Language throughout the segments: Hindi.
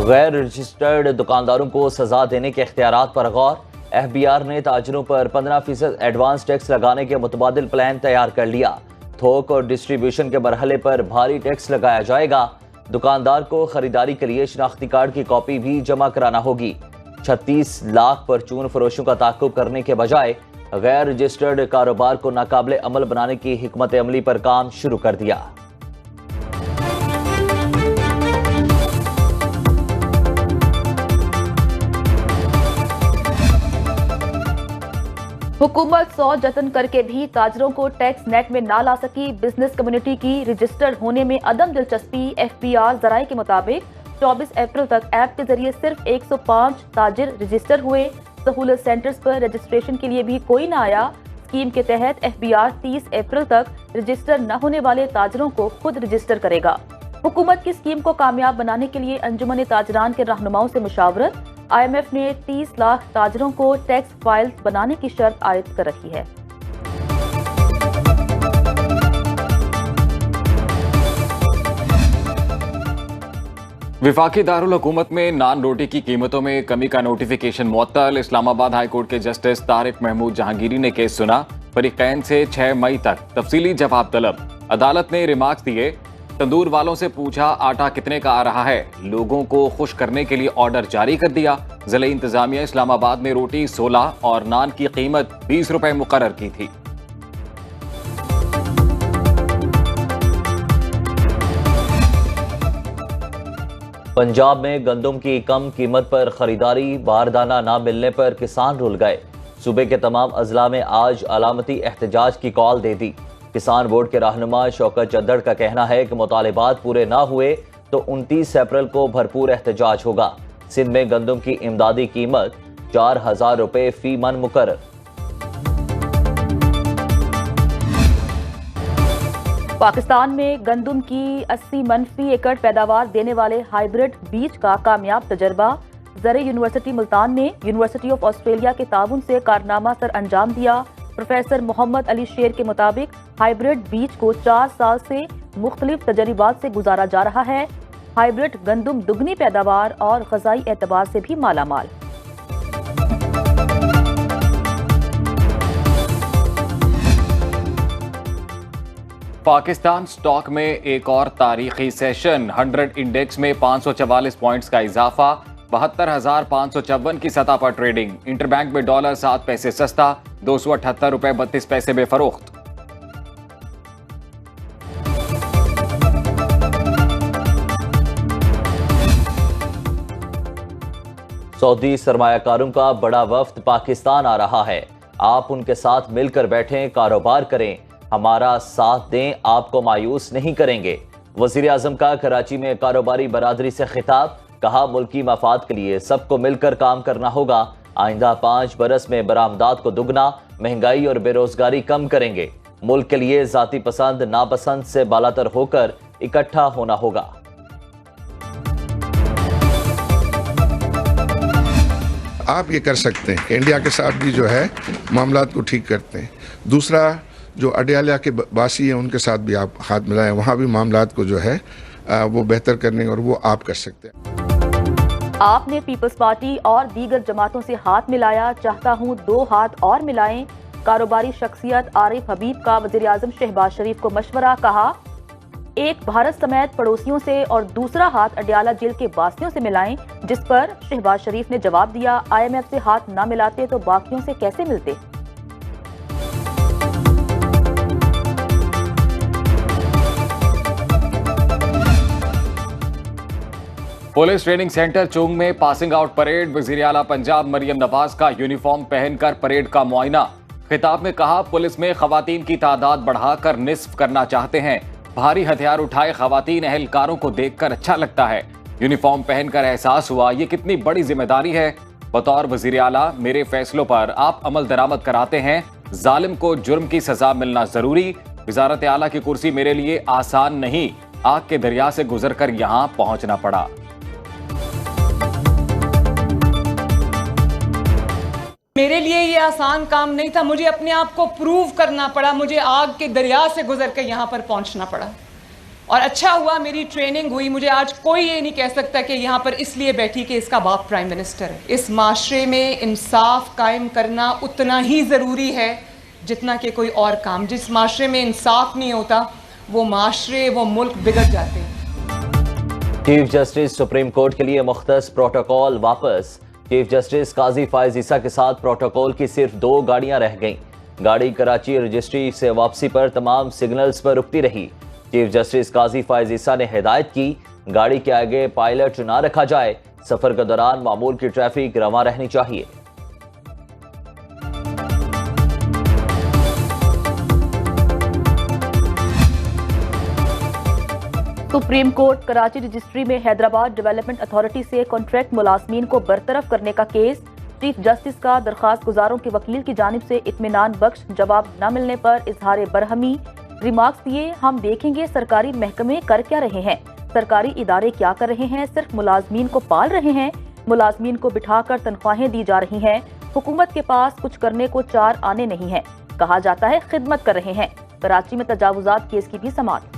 गैर रजिस्टर्ड दुकानदारों को सजा देने के इख्तियारात पर गौर। FBI ने ताजरों पर 15% एडवांस टैक्स लगाने के मुतबादिल प्लान तैयार कर लिया। थोक और डिस्ट्रीब्यूशन के मरहले पर भारी टैक्स लगाया जाएगा। दुकानदार को खरीदारी के लिए शनाख्ती कार्ड की कॉपी भी जमा कराना होगी। 36 लाख परचून फरोशों का ताक़ुब करने के बजाय गैर रजिस्टर्ड कारोबार को नाकाबिले अमल बनाने की हिकमत अमली पर काम शुरू कर दिया। हुकूमत 100 जतन करके भी ताजरों को टैक्स नेट में ना ला सकी। बिजनेस कम्युनिटी की रजिस्टर्ड होने में अदम दिलचस्पी। FBI जराये के मुताबिक 24 अप्रैल तक ऐप के जरिए सिर्फ 105 ताजिर रजिस्टर हुए। सहूलत सेंटर्स पर रजिस्ट्रेशन के लिए भी कोई ना आया। स्कीम के तहत FBI 30 अप्रैल तक रजिस्टर न होने वाले ताजरों को खुद रजिस्टर करेगा। हुकूमत की स्कीम को कामयाब बनाने के लिए अंजुमन ताजरान के रहनुमाओं से मुशावरत। IMF ने 30 लाख ताजरों को टैक्स फाइल बनाने की शर्त आयद कर रखी है। विफाकी दारुल हुकूमत में नान रोटी की कीमतों में कमी का नोटिफिकेशन मुअत्तल। इस्लामाबाद हाई कोर्ट के जस्टिस तारिक महमूद जहांगीरी ने केस सुना। फरीकैन से 6 मई तक तफसीली जवाब तलब। अदालत ने रिमार्क्स दिए। तंदूर वालों से पूछा आटा कितने का आ रहा है। लोगों को खुश करने के लिए ऑर्डर जारी कर दिया। जिला इंतजामिया इस्लामाबाद ने रोटी 16 और नान की कीमत 20 रुपए मुकर्रर की थी। पंजाब में गंदम की कम कीमत पर खरीदारी। बारदाना ना मिलने पर किसान रुल गए। सूबे के तमाम अजला में आज अलामती एहतजाज की कॉल दे दी। किसान बोर्ड के रहनुमा शौकत चद्दड़ का कहना है कि मुतालिबात पूरे ना हुए तो 29 अप्रैल को भरपूर एहतजाज होगा। सिंध में गंदम की इमदादी कीमत 4000 रुपए फी मन मुकर्रर। पाकिस्तान में गंदम की 80 मन फी एकड़ पैदावार देने वाले हाइब्रिड बीज का कामयाब तजर्बा। ज़रे यूनिवर्सिटी मुल्तान ने यूनिवर्सिटी ऑफ ऑस्ट्रेलिया के ताउन से कारनामा सर अंजाम दिया। प्रोफेसर मोहम्मद अली शेर के मुताबिक हाइब्रिड बीज को 4 साल से मुख्तलिफ तजर्बात से गुजारा जा रहा है। हाइब्रिड गंदम दुगनी पैदावार और ग़ज़ाई एतबार से भी मालामाल। पाकिस्तान स्टॉक में एक और तारीखी सेशन। 100 इंडेक्स में 544 पॉइंट्स का इजाफा। 72,554 की सतह पर ट्रेडिंग। इंटरबैंक में डॉलर 7 पैसे सस्ता, 278 रुपए 32 पैसे में फरोख्त। सऊदी सरमायाकारों का बड़ा वफ्द पाकिस्तान आ रहा है। आप उनके साथ मिलकर बैठें, कारोबार करें, हमारा साथ दें, आपको मायूस नहीं करेंगे। वजीर आजम का कराची में कारोबारी बरादरी से खिताब। कहा मुल्की मफाद के लिए सबको मिलकर काम करना होगा। आइंदा 5 बरस में बरामदात को दुगना, महंगाई और बेरोजगारी कम करेंगे। मुल्क के लिए जाती पसंद नापसंद से बालातर होकर इकट्ठा होना होगा। आप ये कर सकते हैं, इंडिया के साथ भी जो है मामलात को ठीक करते हैं। दूसरा जो अडयाला के बासी हैं उनके साथ भी आप हाथ मिलाएं, वहाँ भी मामलात को जो है वो बेहतर करने और वो आप कर सकते हैं। आपने पीपल्स पार्टी और दीगर जमातों से हाथ मिलाया, चाहता हूँ 2 हाथ और मिलाएं। कारोबारी शख्सियत आरिफ हबीब का वज़ीर आज़म शहबाज शरीफ को मशवरा। कहा एक भारत समेत पड़ोसियों से और दूसरा हाथ अडयाला जेल के बासियों से मिलाएं, जिस पर शहबाज शरीफ ने जवाब दिया IMF से हाथ ना मिलाते तो बाकियों से कैसे मिलते। पुलिस ट्रेनिंग सेंटर चुंग में पासिंग आउट परेड। वज़ीर आला पंजाब मरियम नवाज का यूनिफॉर्म पहनकर परेड का मुआयना। खिताब में कहा पुलिस में खवातीन की तादाद बढ़ाकर निस्फ करना चाहते हैं। भारी हथियार उठाए खवातीन एहलकारों को देखकर अच्छा लगता है। यूनिफॉर्म पहनकर एहसास हुआ ये कितनी बड़ी जिम्मेदारी है। बतौर वज़ीर आला मेरे फैसलों पर आप अमल दरामद कराते हैं। जालिम को जुर्म की सजा मिलना जरूरी। वज़ारत आला की कुर्सी मेरे लिए आसान नहीं, आग के दरिया से गुजरकर यहाँ पहुंचना पड़ा। मेरे लिए ये आसान काम नहीं था, मुझे अपने आप को प्रूव करना पड़ा, मुझे आग के दरिया से गुजर कर यहाँ पर पहुँचना पड़ा। और अच्छा हुआ मेरी ट्रेनिंग हुई। मुझे आज कोई ये नहीं कह सकता कि यहाँ पर इसलिए बैठी कि इसका बाप प्राइम मिनिस्टर है। इस माशरे में इंसाफ कायम करना उतना ही ज़रूरी है जितना कि कोई और काम। जिस माशरे में इंसाफ नहीं होता वो माशरे, वो मुल्क बिगड़ जाते हैं। चीफ जस्टिस सुप्रीम कोर्ट के लिए मुख्तस प्रोटोकॉल वापस। चीफ जस्टिस काजी फायज ईसा के साथ प्रोटोकॉल की सिर्फ 2 गाड़ियां रह गईं। गाड़ी कराची रजिस्ट्री से वापसी पर तमाम सिग्नल्स पर रुकती रही। चीफ जस्टिस काजी फायज ईसा ने हिदायत की गाड़ी के आगे पायलट ना रखा जाए। सफर के दौरान मामूल की ट्रैफिक रवा रहनी चाहिए। सुप्रीम कोर्ट कराची रजिस्ट्री में हैदराबाद डेवलपमेंट अथॉरिटी से कॉन्ट्रैक्ट मुलाजमीन को बरतरफ करने का केस। चीफ जस्टिस का दरखास्त गुजारों के वकील की जानिब से इत्मीनान बख्श जवाब न मिलने पर इजहार बरहमी। रिमार्क्स दिए, हम देखेंगे सरकारी महकमे कर क्या रहे हैं, सरकारी इदारे क्या कर रहे हैं, सिर्फ मुलाजमीन को पाल रहे हैं, मुलाजमीन को बिठाकर तनख्वाहें दी जा रही हैं, हुकूमत के पास कुछ करने को 4 आने नहीं है, कहा जाता है खिदमत कर रहे हैं। कराची में तजावुजात केस की भी समाअत।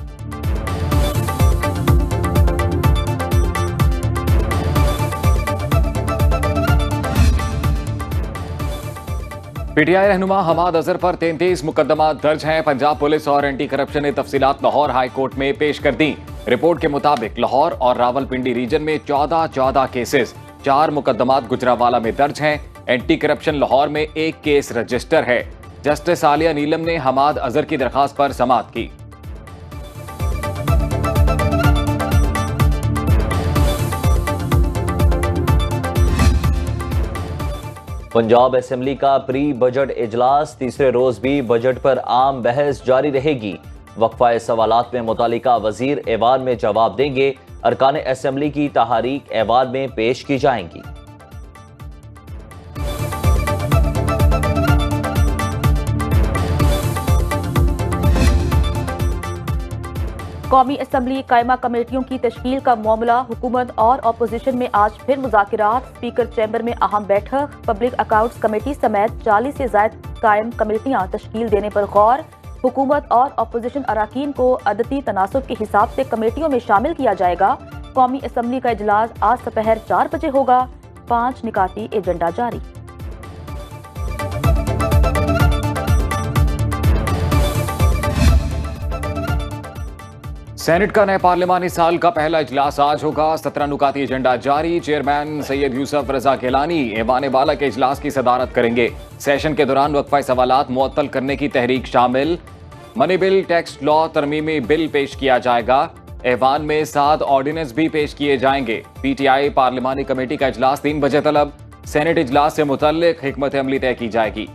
पीटीआई रहनुमा हमाद अजहर पर 33 मुकदमा दर्ज हैं। पंजाब पुलिस और एंटी करप्शन ने तफसीलात लाहौर हाई कोर्ट में पेश कर दी। रिपोर्ट के मुताबिक लाहौर और रावलपिंडी रीजन में 14 केसेस, 4 मुकदमात गुजरावाला में दर्ज हैं। एंटी करप्शन लाहौर में 1 केस रजिस्टर है। जस्टिस आलिया नीलम ने हमाद अजहर की दरखास्त पर समाअत की। पंजाब असेंबली का प्री बजट इजलास। तीसरे रोज भी बजट पर आम बहस जारी रहेगी। वक्फा सवालात में मुतालिका वजीर ऐवान में जवाब देंगे। अरकान असेंबली की तहारीक ऐवान में पेश की जाएंगी। कौमी असम्बली कायमा कमेटियों की तश्कील का मामला हुकूमत और अपोजिशन में आज फिर मुज़ाकिरात। स्पीकर चैम्बर में अहम बैठक। पब्लिक अकाउंट्स कमेटी समेत 40 से ज़ायद कायम कमेटियां तश्कील देने पर गौर। हुकूमत और अपोजिशन अराकीन को अदती तनासुब के हिसाब से कमेटियों में शामिल किया जाएगा। कौमी असम्बली का इजलास आज दोपहर 4 बजे होगा। 5 निकाती एजेंडा जारी। सेनेट का नए पार्लिमानी साल का पहला इजलास आज होगा। 17 नुकाती एजेंडा जारी। चेयरमैन सैयद यूसुफ रजा गिलानी ऐवान बाला के इजलास की सदारत करेंगे। सेशन के दौरान वक्फा सवालात मुअत्तल करने की तहरीक शामिल। मनी बिल, टैक्स लॉ तरमीमी बिल पेश किया जाएगा। ऐवान में 7 ऑर्डिनेंस भी पेश किए जाएंगे। पीटीआई पार्लिमानी कमेटी का इजलास 3 बजे तलब। सेनेट इजलास से मुतल्लिक हिकमत अमली तय की जाएगी।